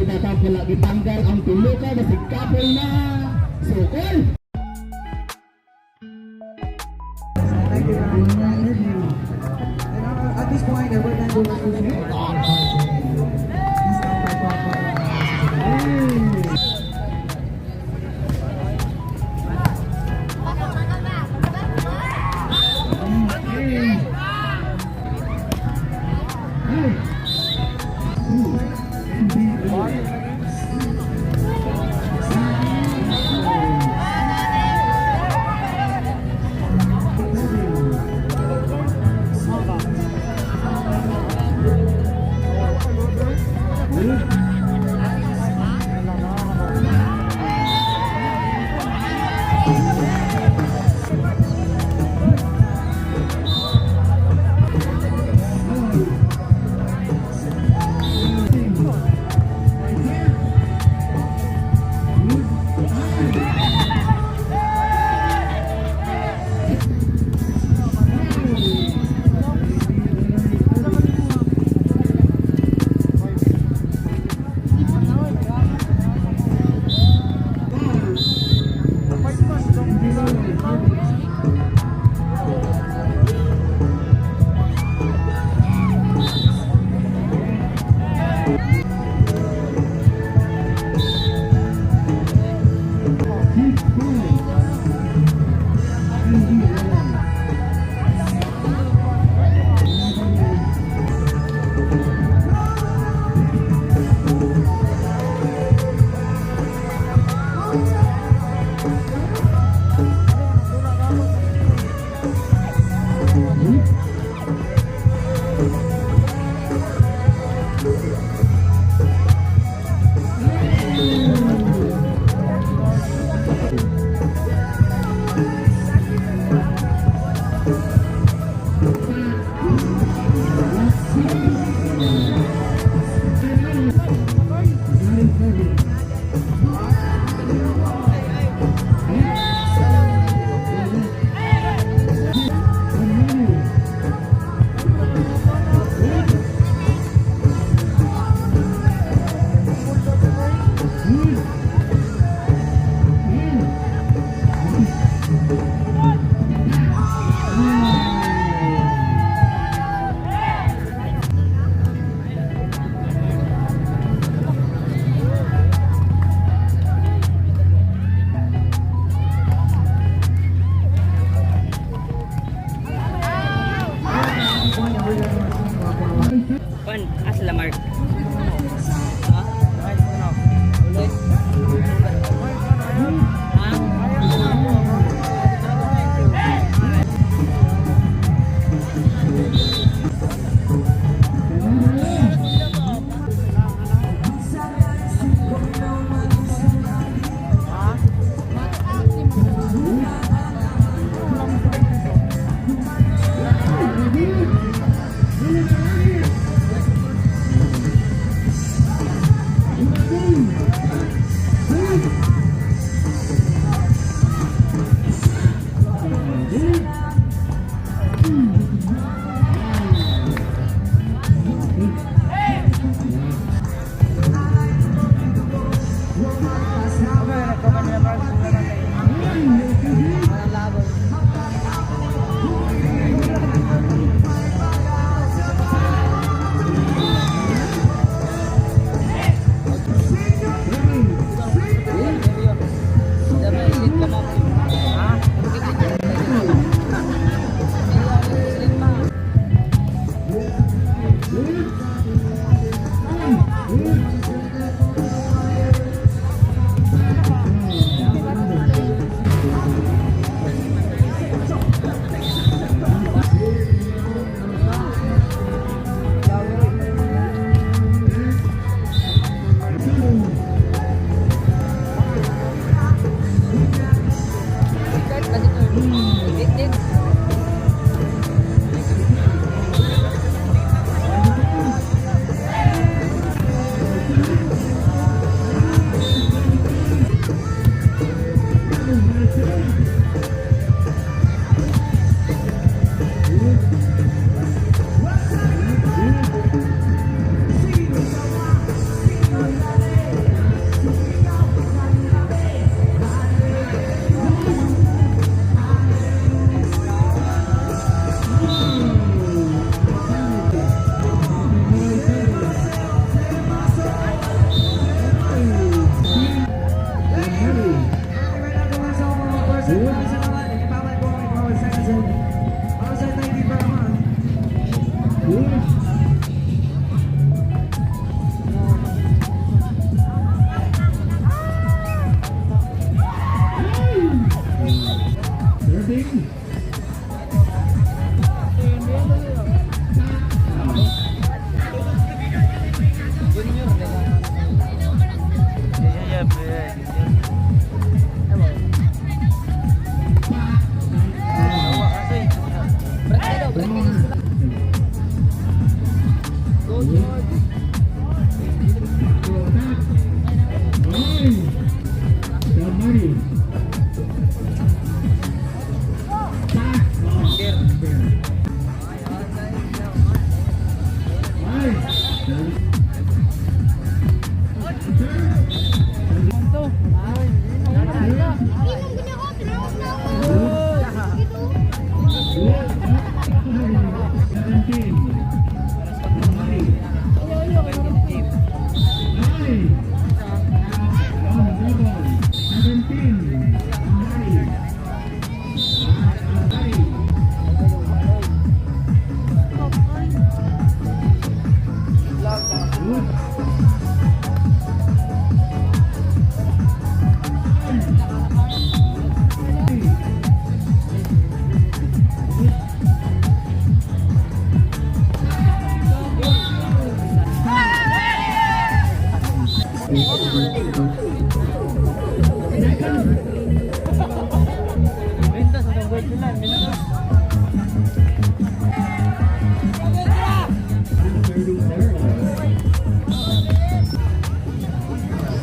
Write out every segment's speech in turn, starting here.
Tatang pala gitanggal ang tuluka na si couple na sukol. Thank you very much. At this point, I would like to Serving.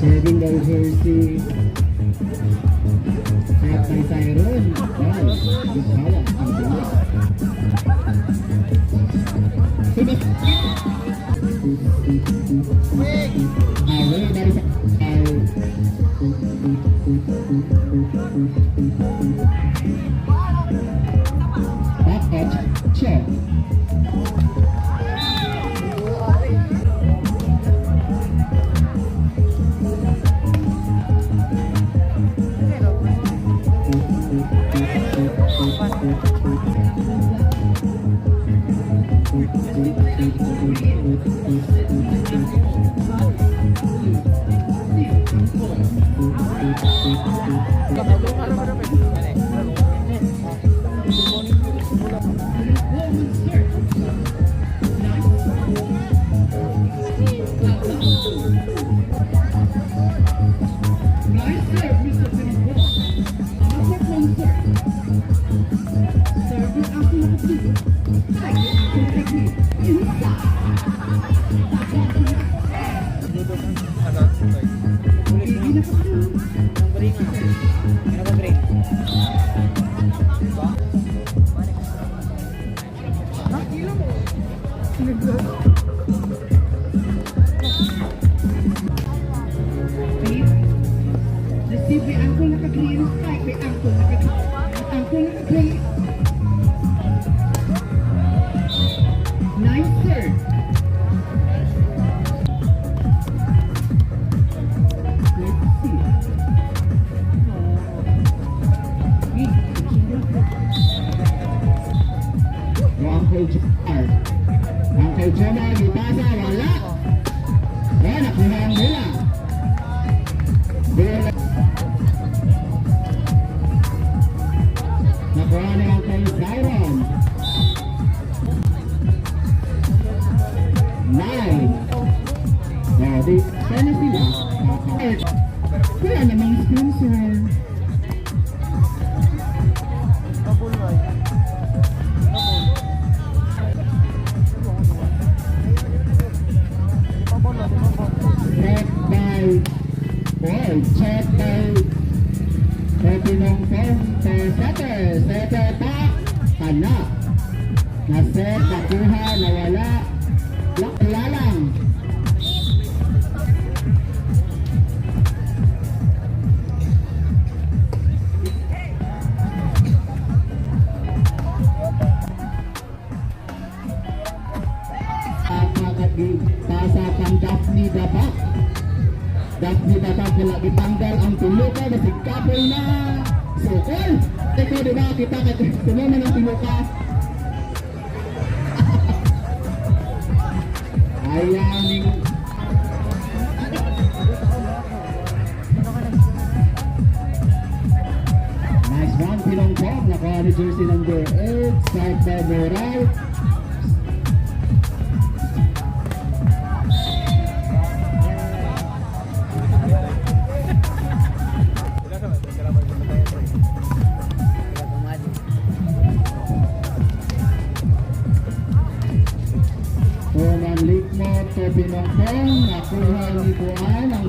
Serving daw jersey. Set by Tyron. Wow, good hawak ang bola. Away dari sa back edge check. Uncle Joma gipasa wala. Wala nakuha ang bola. Bola. Nakuha ni Uncle Tyron. 9. Di sana sila. Wala namang sponsor. Check by Pinong setter back kana na-set, nakuha, nawala lalang pasakan Daphne Dabak. Daphne Dabak wala ditanggal ang tuluka kasi kapol na sukol. Ikaw diba kita sumama ng tuluka. Ayaning nice one, Pinongpong. Nakuha ni jersey number 8. Start by Moral. Unang leak mo to Pinongpong. Nakuha ni Buan ang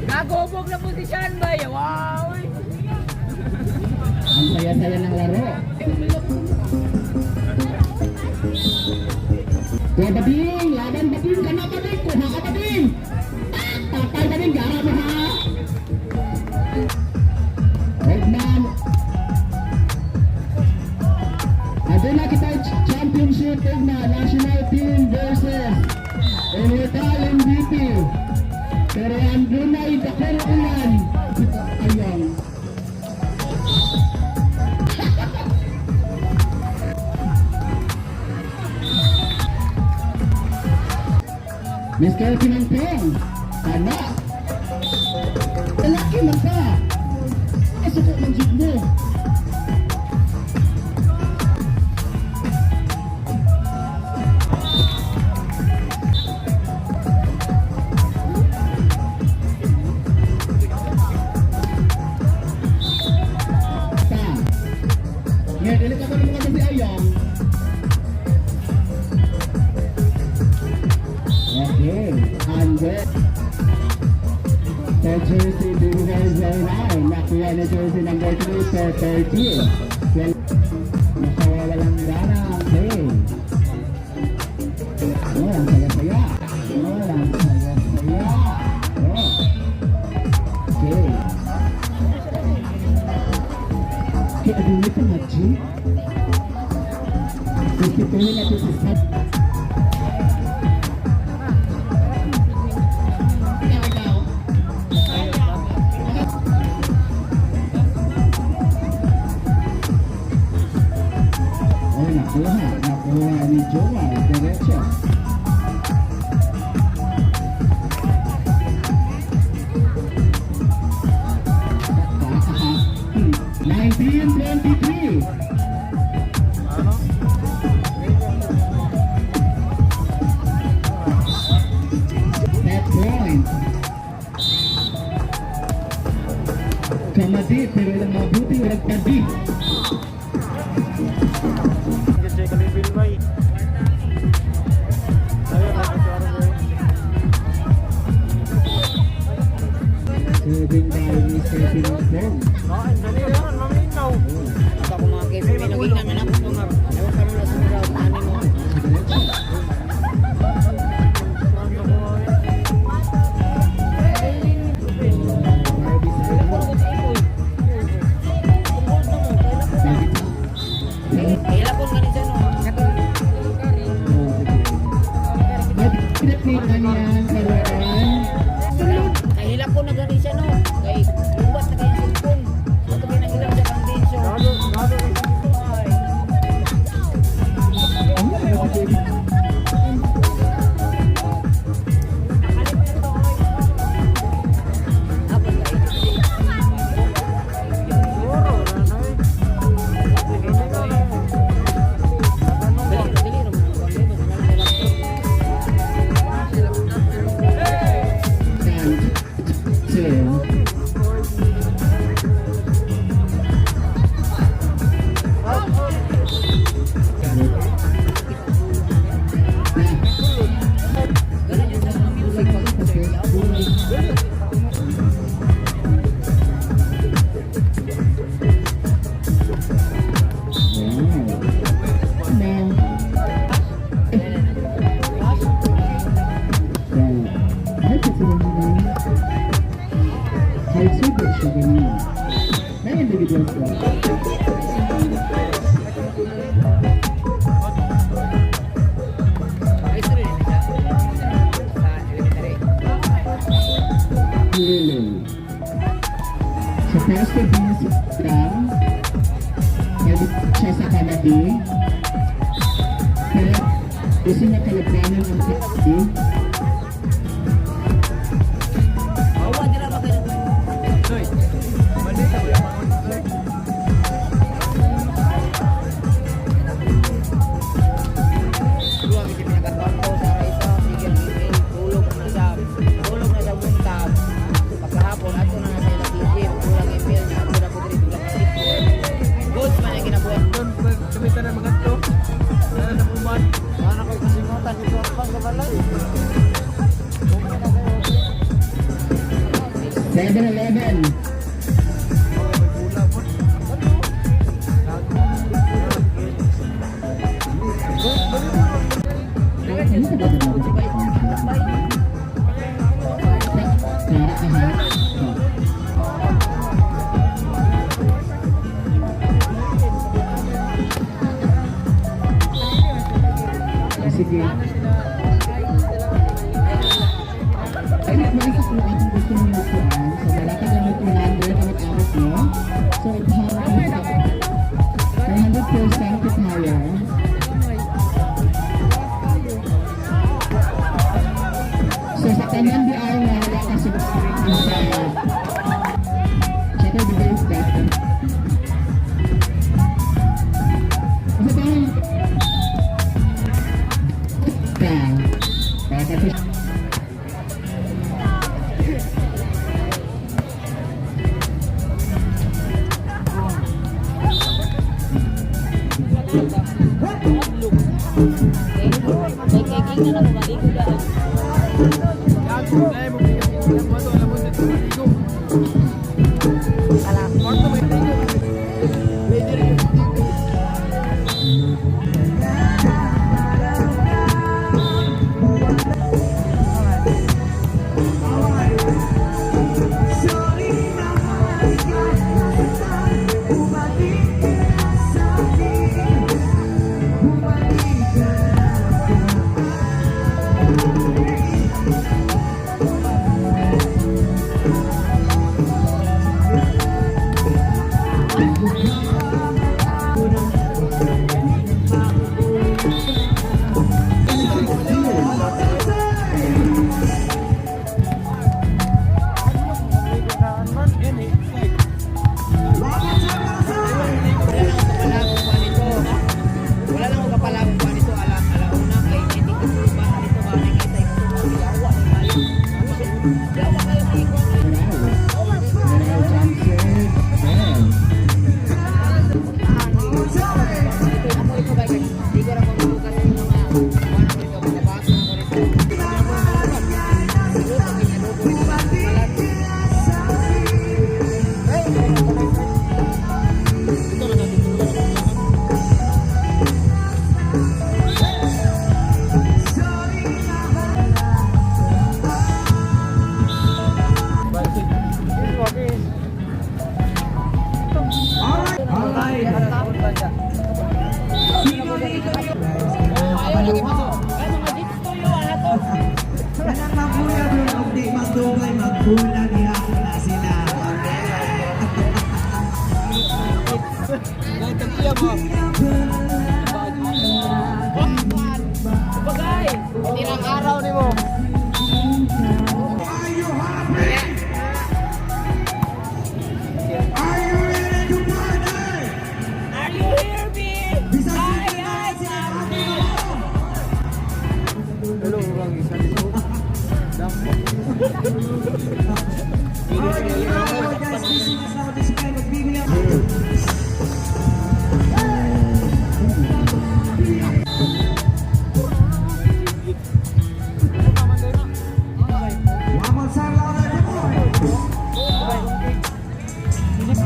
Nagubog na posisyon ba? Wow! ang saya-saya ng laro. Kuha Bading! Laban Bading! Kana Bading! Kuha ka Bading! Tatay Bading! Gara mo ha! Egman! Ado na kita championship Egman! National team versus Electoral MVP. Pero ando na itakong ulan. Ayun. Miss Kelly Pinongpong. Tama. Lalaki man ka. Ay, suko ng jeep mo. Ngayon, ilit ako naman kasi si Ayong. Okay, under. So jersey number 09, nakuha na jersey number 3 for 30. Well, nakawawalang gana ang play. Oh, ang saya-saya. Oh, ang saya-saya. Oh. Okay. Okay, adunay ka na, G. Gustuhin natin si Sad. Nakuha ni Joel, diretso. Nineteen 23. That point. Kamadi, pero ilang mabuti, walang padi. Serving by Mr. Pinongpong. Ako mga kesi, may naginan na ako ito nga. Ewan ka nila sa mga tanin mo. Kailan po nga rin siya no? Pinakita niya ang karoon. Kahilap ko na gani siya no. Kay lubat na kayo cellphone. Ito pinahilap siya kang densyo. Kasi nakalagpanan ang 60. Awa, di lang ba kayo? Soy, mali ka ba? Dua kasi pinagkatwarto sa isa, sige, tulog na sa buntab. Pagkahapon, ato na nasa ilang digit, tulang email niya, ato na po dito, tulang basketball. Goods man yung ginabuhat. Doon, kamita na mga to. Nara na puman. Mana ko kasimutan, ito ang pangkabalay. 7-11. Oh, may pula po. Sige. Ay, nagmaisip ko ang gusto mo yung kuhaan. So, malaki ka ng 200 ang aras mo. So, ipaharap mo sa 100% to higher. So, sa kanan di ay wala ka subscribe sa check out the base button. Kasi parang tapos Kaya na bumalik ko daan. Kaya mo bigyan ng bato, alam mo, dito maligo. Marto may ligo. Pwede rin yung Magkulang ihapon na sila. nagtagiya mo. Bagay! Ilang araw ni mo. Are you happy? Are you ready to party? Are you here, B? Bisa Ay, sila ay, sila sabi. Hello, orang isa dito. Dampo. Alright, guys, this is how this kind of video. One more time, louder, come on.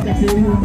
kasi yung